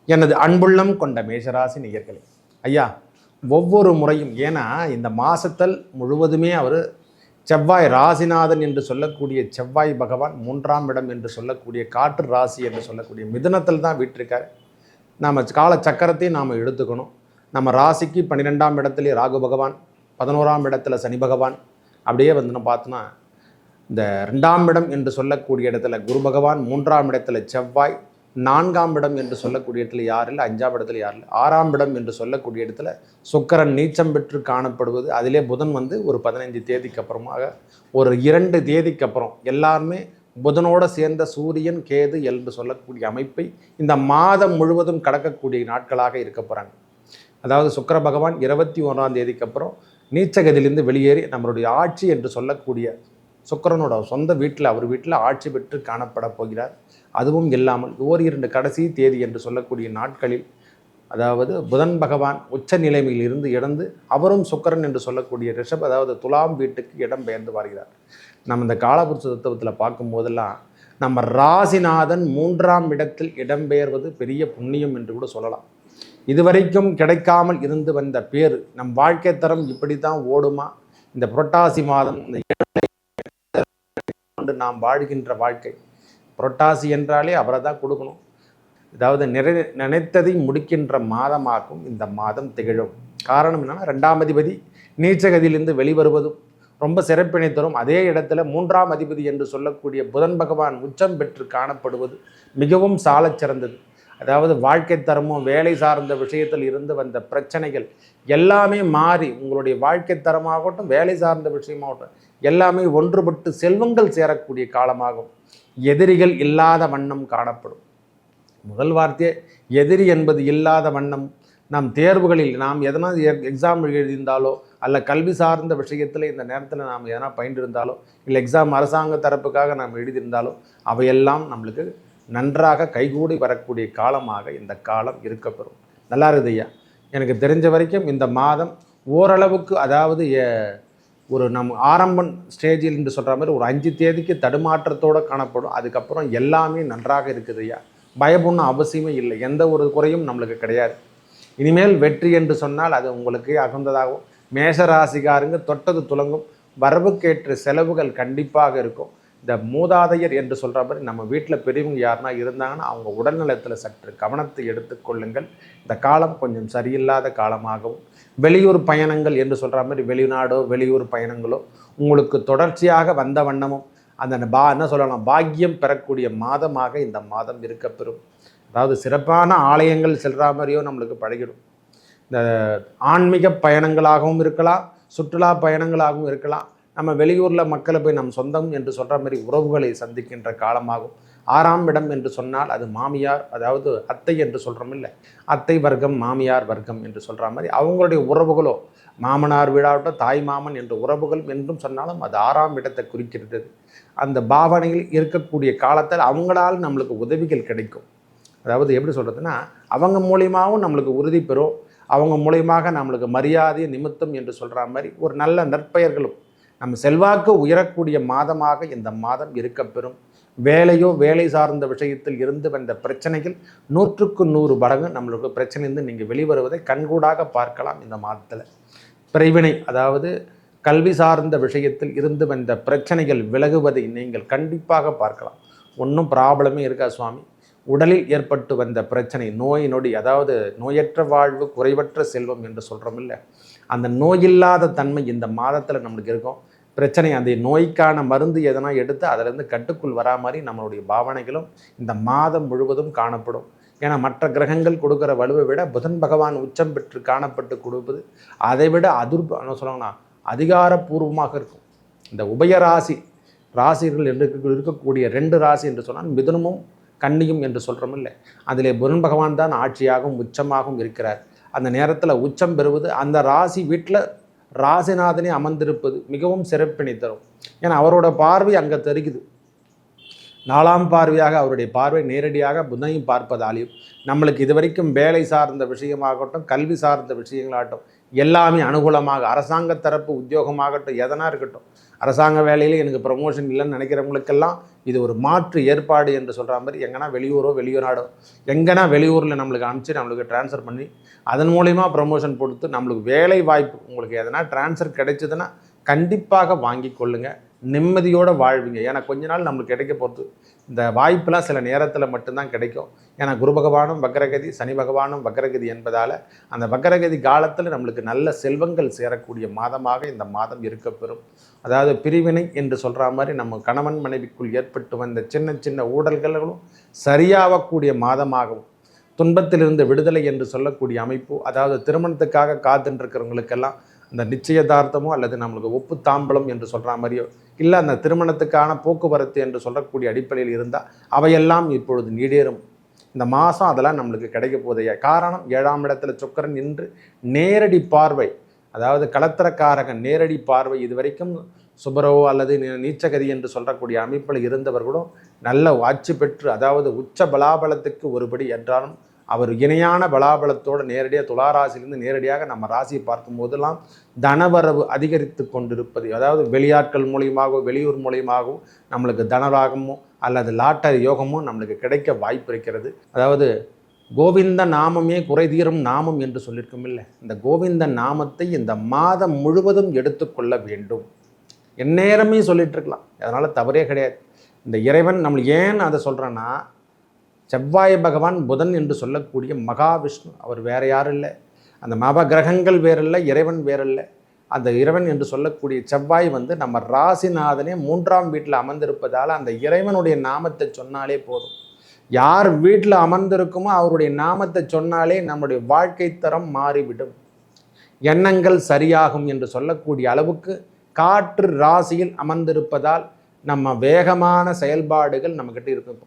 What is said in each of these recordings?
எனது அன்புள்ளம் கொண்ட மேஷராசி நேயர்களே, ஐயா ஒவ்வொரு முறையும் ஏன்னா இந்த மாசத்தல் முழுவதுமே அவர் செவ்வாய் ராசிநாதன் என்று சொல்லக்கூடிய செவ்வாய் பகவான் 3ஆம் இடம் என்று சொல்லக்கூடிய காற்று ராசி என்று சொல்லக்கூடிய மிதுனத்தில் தான் வீற்றிருக்கார். நாம் கால சக்கரத்தையும் நாம் எடுத்துக்கணும். நம்ம ராசிக்கு 12ஆம் இடத்துல ராகு பகவான், 11ஆம் இடத்துல சனி பகவான், அப்படியே வந்து நம்ம பார்த்தோன்னா இந்த 2ஆம் இடம் என்று சொல்லக்கூடிய இடத்துல குரு பகவான், 3ஆம் இடத்துல செவ்வாய், 4ஆம் இடம் என்று சொல்லக்கூடிய இடத்துல யார் இல்லை, 5ஆம் இடத்துல யார் இல்லை, 6ஆம் இடம் என்று சொல்லக்கூடிய இடத்துல சுக்கிரன் நீச்சம் பெற்று காணப்படுவது. அதிலே புதன் வந்து ஒரு 15 தேதிக்கு அப்புறமாக ஒரு 2 தேதிக்கு அப்புறம் எல்லாருமே புதனோடு சேர்ந்த சூரியன் கேது என்று சொல்லக்கூடிய அமைப்பை இந்த மாதம் முழுவதும் கடக்கக்கூடிய நாட்களாக இருக்க போகிறாங்க. அதாவது சுக்கிர பகவான் 21ஆம் தேதிக்கு அப்புறம் நீச்சகதியிலிருந்து வெளியேறி நம்மளுடைய ஆட்சி என்று சொல்லக்கூடிய சுக்கிரனோட சொந்த வீட்டில் அவர் வீட்டில் ஆட்சி பெற்று காணப்பட போகிறார். அதுவும் இல்லாமல் 2 கடைசி தேதி என்று சொல்லக்கூடிய நாட்களில் அதாவது புதன் பகவான் உச்ச நிலைமையில் இருந்து இழந்து அவரும் சுக்கிரன் என்று சொல்லக்கூடிய ரிஷப் அதாவது துலாம் வீட்டுக்கு இடம் பெயர்ந்து வருகிறார். நம்ம இந்த காலபுருஷ தத்துவத்தில் பார்க்கும்போதெல்லாம் நம்ம ராசிநாதன் 3ஆம் இடத்தில் இடம்பெயர்வது பெரிய புண்ணியம் என்று கூட சொல்லலாம். இதுவரைக்கும் கிடைக்காமல் இருந்து வந்த பேர் நம் வாழ்க்கை தரம் இப்படி தான் ஓடுமா, இந்த புரட்டாசி மாதம் இந்த நாம் வாழ்கின்ற வாழ்க்கை புரட்டாசி என்றாலே அவரை தான் கொடுக்கணும். அதாவது நினைத்ததை முடிக்கின்ற மாதமாகும் இந்த மாதம் திகழும். காரணம் என்னன்னா 2ஆம் அதிபதி நீச்சகதியிலிருந்து வெளிவருவதும் ரொம்ப சிறப்பினை தரும். அதே இடத்துல 3ஆம் அதிபதி என்று சொல்லக்கூடிய புதன் பகவான் உச்சம் பெற்று காணப்படுவது மிகவும் சாலச் சிறந்தது. அதாவது வாழ்க்கை தரமும் வேலை சார்ந்த விஷயத்தில் இருந்து வந்த பிரச்சனைகள் எல்லாமே மாறி உங்களுடைய வாழ்க்கை தரமாகட்டும் வேலை சார்ந்த விஷயமாகட்டும் எல்லாமே ஒன்றுபட்டு செல்வங்கள் சேரக்கூடிய காலமாகும். எதிரிகள் இல்லாத வண்ணம் காணப்படும். முதல் வார்த்தையே எதிரி என்பது இல்லாத வண்ணம். நம் தேர்வுகளில் நாம் எதனா எக்ஸாம் எழுதியிருந்தாலோ அல்ல கல்வி சார்ந்த விஷயத்தில் இந்த நேரத்தில் நாம் எதனா பயின்றிருந்தாலோ இல்லை எக்ஸாம் அரசாங்க தரப்புக்காக நாம் எழுதியிருந்தாலோ அவையெல்லாம் நம்மளுக்கு நன்றாக கைகூடி வரக்கூடிய காலமாக இந்த காலம் இருக்கப்பெறும். நல்லா இருக்குது ஐயா. எனக்கு தெரிஞ்ச வரைக்கும் இந்த மாதம் ஓரளவுக்கு அதாவது ஒரு நம் ஆரம்ப ஸ்டேஜில் என்று சொல்கிற மாதிரி ஒரு 5 தேதிக்கு தடுமாற்றத்தோடு காணப்படும். அதுக்கப்புறம் எல்லாமே நன்றாக இருக்குது ஐயா. பயப்படணும் அவசியமே இல்லை. எந்த ஒரு குறையும் நம்மளுக்கு கிடையாது. இனிமேல் வெற்றி என்று சொன்னால் அது உங்களுக்கு அகந்ததாகும். மேஷராசிக்காரங்க தொட்டது துலங்கும். வரவுக்கேற்ற செலவுகள் கண்டிப்பாக இருக்கும். இந்த மூதாதையர் என்று சொல்கிற மாதிரி நம்ம வீட்டில் பெரியவங்க யாருன்னா இருந்தாங்கன்னா அவங்க உடல்நலத்தில் சற்று கவனத்தை எடுத்துக்கொள்ளுங்கள். இந்த காலம் கொஞ்சம் சரியில்லாத காலமாகவும் வெளியூர் பயணங்கள் என்று சொல்கிற மாதிரி வெளிநாடோ வெளியூர் பயணங்களோ உங்களுக்கு தொடர்ச்சியாக வந்த வண்ணமும் அந்த என்ன சொல்லலாம் பாக்கியம் பெறக்கூடிய மாதமாக இந்த மாதம் இருக்கப்பெறும். அதாவது சிறப்பான ஆலயங்கள் செல்கிற மாதிரியோ நம்மளுக்கு பழகிடும். இந்த ஆன்மீக பயணங்களாகவும் இருக்கலாம், சுற்றுலா பயணங்களாகவும் இருக்கலாம். நம்ம வெளியூரில் மக்களை போய் நம் சொந்தம் என்று சொல்கிற மாதிரி உறவுகளை சந்திக்கின்ற காலமாகும். 6ஆம் இடம் என்று சொன்னால் அது மாமியார் அதாவது அத்தை என்று சொல்கிறோம் இல்லை, அத்தை வர்க்கம் மாமியார் வர்க்கம் என்று சொல்கிற மாதிரி அவங்களுடைய உறவுகளோ மாமனார் வீடாகட்டும் தாய் மாமன் என்ற உறவுகள் என்றும் சொன்னாலும் அது 6ஆம் இடத்தை குறிக்கிறது. அந்த பாவனையில் இருக்கக்கூடிய காலத்தில் அவங்களால் நம்மளுக்கு உதவிகள் கிடைக்கும். அதாவது எப்படி சொல்கிறதுனா அவங்க மூலியமாகவும் நம்மளுக்கு உறுதி பெறும். அவங்க மூலியமாக நம்மளுக்கு மரியாதை நிமித்தம் என்று சொல்கிற மாதிரி ஒரு நல்ல நற்பெயர்களும் நம்ம செல்வாக்கு உயரக்கூடிய மாதமாக இந்த மாதம் இருக்கப்பெறும். வேலையோ வேலை சார்ந்த விஷயத்தில் இருந்து வந்த பிரச்சனைகள் 100க்கு 100 மடங்கு நம்மளுக்கு பிரச்சனையிலிருந்து நீங்கள் வெளிவருவதை கண்கூடாக பார்க்கலாம். இந்த மாதத்தில் பிரிவினை அதாவது கல்வி சார்ந்த விஷயத்தில் இருந்து வந்த பிரச்சனைகள் விலகுவதை நீங்கள் கண்டிப்பாக பார்க்கலாம். ஒன்றும் ப்ராப்ளமே இருக்கா சுவாமி, உடலில் ஏற்பட்டு வந்த பிரச்சனை நோய் நொடி அதாவது நோயற்ற வாழ்வு குறைவற்ற செல்வம் என்று சொல்கிறோம் இல்லை, அந்த நோயில்லாத தன்மை இந்த மாதத்தில் நம்மளுக்கு இருக்கும். பிரச்சனை அந்த நோய்க்கான மருந்து எதனா எடுத்து அதிலிருந்து கட்டுக்குள் வரா மாதிரி நம்மளுடைய பாவனைகளும் இந்த மாதம் முழுவதும் காணப்படும். ஏன்னா மற்ற கிரகங்கள் கொடுக்குற வலுவை விட புதன் பகவான் உச்சம் பெற்று காணப்பட்டு கொடுப்பது அதை விட என்ன சொல்லுவாங்கன்னா அதிகாரப்பூர்வமாக இருக்கும். இந்த உபயராசி ராசிகள் என்று இருக்கக்கூடிய 2 ராசி என்று சொன்னால் மிதுனமும் கன்னியும் என்று சொல்கிறோம் இல்லை, அதிலே புதன் பகவான் தான் ஆட்சியாகவும் உச்சமாகவும் இருக்கிறார். அந்த நேரத்தில் உச்சம் பெறுவது அந்த ராசி வீட்டில் ராசிநாதனே அமர்ந்திருப்பது மிகவும் சிறப்பினை தரும். ஏன்னா அவரோட பார்வை அங்கே தெரிக்குது. 4ஆம் பார்வையாக அவருடைய பார்வை நேரடியாக புதனையும் பார்ப்பதாலையும் நம்மளுக்கு இதுவரைக்கும் வேலை சார்ந்த விஷயமாகட்டும், கல்வி சார்ந்த விஷயங்களாகட்டும் எல்லாமே அனுகூலமாக, அரசாங்க தரப்பு உத்தியோகமாகட்டும் எதனா இருக்கட்டும், அரசாங்க வேலையில் எனக்கு ப்ரமோஷன் இல்லைன்னு நினைக்கிறவங்களுக்கெல்லாம் இது ஒரு மாற்று ஏற்பாடு என்று சொல்கிற மாதிரி எங்கன்னா வெளியூரோ வெளிநாடோ எங்கன்னா வெளியூரில் நம்மளுக்கு அனுப்பிச்சு நம்மளுக்கு ட்ரான்ஸ்ஃபர் பண்ணி அதன் மூலிமா ப்ரமோஷன் கொடுத்து நம்மளுக்கு வேலை வாய்ப்பு உங்களுக்கு எதனா ட்ரான்ஸ்ஃபர் கிடைச்சதுன்னா கண்டிப்பாக வாங்கி கொள்ளுங்கள். நிம்மதியோடு வாழ்வீங்க. ஏன்னா கொஞ்ச நாள் நம்மளுக்கு கிடைக்க போகிறது இந்த வாய்ப்பெலாம் சில நேரத்தில் மட்டும்தான் கிடைக்கும். ஏன்னா குரு பகவானும் வக்ரகதி, சனி பகவானும் வக்ரகதி என்பதால் அந்த வக்ரகதி காலத்தில் நம்மளுக்கு நல்ல செல்வங்கள் சேரக்கூடிய மாதமாக இந்த மாதம் இருக்கப்பெறும். அதாவது பிரிவினை என்று சொல்கிற மாதிரி நம்ம கணவன் மனைவிக்குள் ஏற்பட்டு வந்த சின்ன சின்ன ஊடல்களும் சரியாகக்கூடிய மாதமாகவும், துன்பத்திலிருந்து விடுதலை என்று சொல்லக்கூடிய அமைப்பு, அதாவது திருமணத்துக்காக காத்துருக்கிறவங்களுக்கெல்லாம் அந்த நிச்சயதார்த்தமோ அல்லது நம்மளுக்கு ஒப்பு தாம்பலம் என்று சொல்கிற மாதிரியோ இல்லை அந்த திருமணத்துக்கான போக்குவரத்து என்று சொல்லக்கூடிய அடிப்படையில் இருந்தால் அவையெல்லாம் இப்பொழுது நீடேறும். இந்த மாதம் அதெல்லாம் நம்மளுக்கு கிடைக்க போதையா. காரணம் 7ஆம் இடத்துல சுக்கிரன் இன்று நேரடி பார்வை, அதாவது கலத்திரக்காரகன் நேரடி பார்வை. இது வரைக்கும் சுபரோ அல்லது நீச்சகதி என்று சொல்லக்கூடிய அமைப்பில் இருந்தவர்களும் நல்ல ஆட்சி பெற்று, அதாவது உச்ச பலாபலத்துக்கு ஒருபடி என்றாலும் அவர் இணையான பலாபலத்தோடு நேரடியாக துளாராசிலிருந்து நேரடியாக நம்ம ராசியை பார்க்கும் போதெல்லாம் தனவரவு அதிகரித்து கொண்டிருப்பது, அதாவது வெளியாட்கள் மூலியமாகவோ வெளியூர் மூலியமாகவோ நம்மளுக்கு தனராகமோ அல்லது லாட்டரி யோகமோ நம்மளுக்கு கிடைக்க வாய்ப்பு இருக்கிறது. அதாவது கோவிந்த நாமமே குறை தீரும் நாமம் என்று சொல்லியிருக்கோம் இல்லை, இந்த கோவிந்த நாமத்தை இந்த மாதம் முழுவதும் எடுத்துக்கொள்ள வேண்டும். எந்நேரமே சொல்லிட்டு இருக்கலாம், அதனால் தவறே கிடையாது. இந்த இறைவன் நம்ம ஏன் அதை சொல்கிறேன்னா, செவ்வாய் பகவான் புதன் என்று சொல்லக்கூடிய மகாவிஷ்ணு அவர் வேறு யாரும் இல்லை, அந்த நவ கிரகங்கள் வேறில்லை, இறைவன் வேறில்லை. அந்த இறைவன் என்று சொல்லக்கூடிய செவ்வாய் நம்ம ராசிநாதனே 3ஆம் வீட்டில் அமர்ந்திருப்பதால் அந்த இறைவனுடைய நாமத்தை சொன்னாலே போதும். யார் வீட்டில் அமர்ந்திருக்குமோ அவருடைய நாமத்தை சொன்னாலே நம்முடைய வாழ்க்கை தரம் மாறிவிடும், எண்ணங்கள் சரியாகும் என்று சொல்லக்கூடிய அளவுக்கு காற்று ராசியில் அமர்ந்திருப்பதால் நம்ம வேகமான செயல்பாடுகள் நம்மக்கிட்ட இருக்கும்.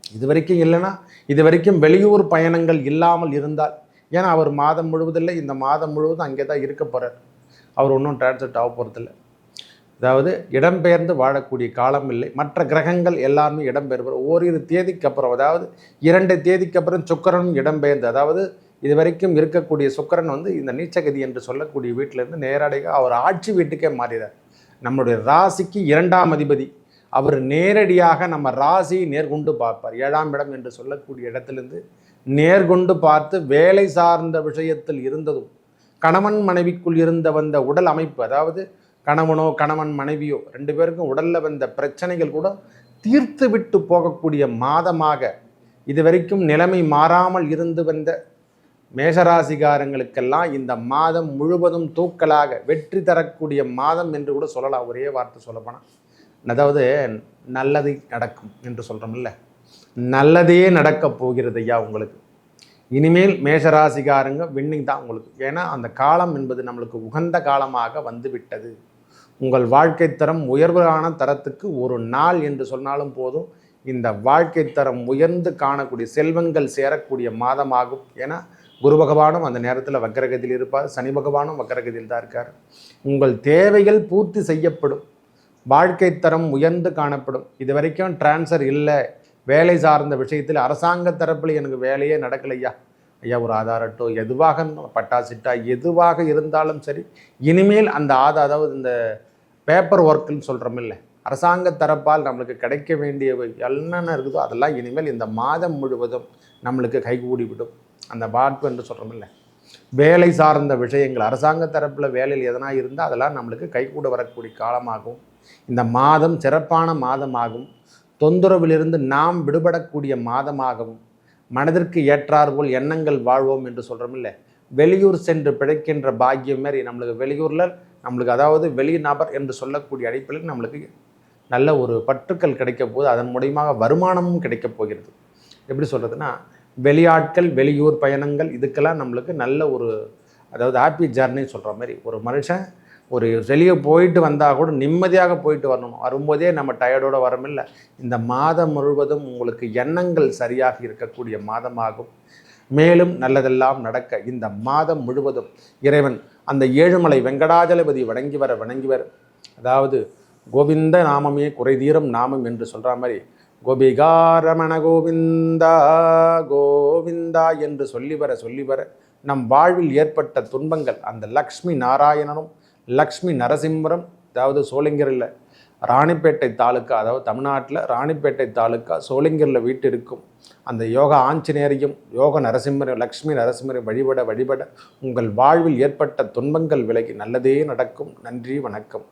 இது வரைக்கும் இல்லைன்னா, இது வரைக்கும் வெளியூர் பயணங்கள் இல்லாமல் இருந்தால், ஏன்னா அவர் மாதம் முழுவதில்லை, இந்த மாதம் முழுவதும் அங்கே தான் இருக்க போகிறார், அவர் ஒன்றும் டிரான்ஸ்ஃபர் ஆக போகிறதில்லை. அதாவது இடம்பெயர்ந்து வாழக்கூடிய காலம் இல்லை. மற்ற கிரகங்கள் எல்லாருமே இடம்பெயர்வார் ஓரிரு தேதிக்கு அப்புறம், அதாவது 2 தேதிக்கு அப்புறம் சுக்கிரனும் இடம்பெயர்ந்து, அதாவது இது வரைக்கும் இருக்கக்கூடிய சுக்கிரன் இந்த நீச்சகதி என்று சொல்லக்கூடிய வீட்டிலேருந்து நேரடியாக அவர் ஆட்சி வீட்டுக்கே மாறிறார். நம்முடைய ராசிக்கு 2ஆம் அதிபதி அவர் நேரடியாக நம்ம ராசியை நேர்கொண்டு பார்ப்பார். 7ஆம் இடம் என்று சொல்லக்கூடிய இடத்திலிருந்து நேர்கொண்டு பார்த்து வேலை சார்ந்த விஷயத்தில் இருந்ததும் கணவன் மனைவிக்குள் இருந்த வந்த உடல் அமைப்பு, அதாவது கணவனோ கணவன் மனைவியோ 2 பேருக்கும் உடலில் வந்த பிரச்சனைகள் கூட தீர்த்து விட்டு போகக்கூடிய மாதமாக, இதுவரைக்கும் நிலைமை மாறாமல் இருந்து வந்த மேஷராசிகாரங்களுக்கெல்லாம் இந்த மாதம் முழுவதும் தூக்கலாக வெற்றி தரக்கூடிய மாதம் என்று கூட சொல்லலாம். ஒரே வார்த்தை சொல்லப்போனால், அதாவது நல்லது நடக்கும் என்று சொல்கிறோம்ல, நல்லதே நடக்கப் போகிறது ஐயா உங்களுக்கு. இனிமேல் மேஷராசிகாரங்க வின்னிங் தான் உங்களுக்கு. ஏன்னா அந்த காலம் என்பது நம்மளுக்கு உகந்த காலமாக வந்து விட்டது. உங்கள் வாழ்க்கை தரம் உயர்வான தரத்துக்கு ஒரு நாள் என்று சொன்னாலும் போதும், இந்த வாழ்க்கை தரம் உயர்ந்து காணக்கூடிய செல்வங்கள் சேரக்கூடிய மாதமாகும். ஏன்னா குரு பகவானும் அந்த நேரத்தில் வக்ரகதியில் இருப்பார், சனி பகவானும் வக்ரகதியில் தான் இருக்கார். உங்கள் தேவைகள் பூர்த்தி செய்யப்படும், வாழ்க்கை தரம் உயர்ந்து காணப்படும். இது வரைக்கும் டிரான்ஸ்ஃபர் இல்லை, வேலை சார்ந்த விஷயத்தில் அரசாங்க தரப்பில் எனக்கு வேலையே நடக்கலையா ஐயா, ஒரு ஆதார் அட்டோ எதுவாக பட்டாசிட்டா எதுவாக இருந்தாலும் சரி, இனிமேல் அந்த அதாவது இந்த பேப்பர் ஒர்க்குன்னு சொல்கிறோம் இல்லை, அரசாங்க தரப்பால் நம்மளுக்கு கிடைக்க வேண்டியவை என்னென்ன இருக்குதோ அதெல்லாம் இனிமேல் இந்த மாதம் முழுவதும் நம்மளுக்கு கைகூடிவிடும். அந்த வாய்ப்பு என்று சொல்கிறோம் இல்லை, வேலை சார்ந்த விஷயங்கள் அரசாங்க தரப்பில் வேலையில் எதனா இருந்தால் அதெல்லாம் நம்மளுக்கு கைகூட வரக்கூடிய காலமாகும். இந்த மாதம் சிறப்பான மாதமாகும். தொந்தரவிலிருந்து நாம் விடுபடக்கூடிய மாதமாகவும், மனதிற்கு ஏற்றாற்போல் எண்ணங்கள் வாழ்வோம் என்று சொல்கிறோம் இல்லை, வெளியூர் சென்று பிழைக்கின்ற பாக்கியம் மாரி நம்மளுக்கு வெளியூரில் நம்மளுக்கு, அதாவது வெளிநபர் என்று சொல்லக்கூடிய அடிப்படையில் நம்மளுக்கு நல்ல ஒரு பற்றுக்கள் கிடைக்க போது, அதன் மூலியமாக வருமானமும் கிடைக்கப் போகிறது. எப்படி சொல்கிறதுனா, வெளியாட்கள் வெளியூர் பயணங்கள் இதுக்கெல்லாம் நம்மளுக்கு நல்ல ஒரு, அதாவது ஹாப்பி ஜர்னி சொல்கிற மாதிரி, ஒரு மனுஷன் ஒரு வெளியே போயிட்டு வந்தால் கூட நிம்மதியாக போயிட்டு வரணும், வரும்போதே நம்ம டயர்டோடு வரமில்லை. இந்த மாதம் முழுவதும் உங்களுக்கு எண்ணங்கள் சரியாக இருக்கக்கூடிய மாதமாகும். மேலும் நல்லதெல்லாம் நடக்க இந்த மாதம் முழுவதும் இறைவன் அந்த ஏழுமலை வெங்கடாஜலபதி வணங்கி வர, அதாவது கோவிந்த நாமமே குறைதீரும் நாமம் என்று சொல்கிற மாதிரி கோபிகாரமண கோவிந்தா கோவிந்தா என்று சொல்லி வர நம் வாழ்வில் ஏற்பட்ட துன்பங்கள் அந்த லக்ஷ்மி நாராயணனும் லக்ஷ்மி நரசிம்மரும், அதாவது சோளிங்கரில் ராணிப்பேட்டை தாலுக்கா, அதாவது தமிழ்நாட்டில் ராணிப்பேட்டை தாலுக்கா சோளிங்கரில் வீட்டு இருக்கும் அந்த யோக ஆஞ்சநேயரையும் யோக நரசிம்மரையும் லக்ஷ்மி நரசிம்மரையும் வழிபட வழிபட உங்கள் வாழ்வில் ஏற்பட்ட துன்பங்கள் விலகி நல்லதே நடக்கும். நன்றி, வணக்கம்.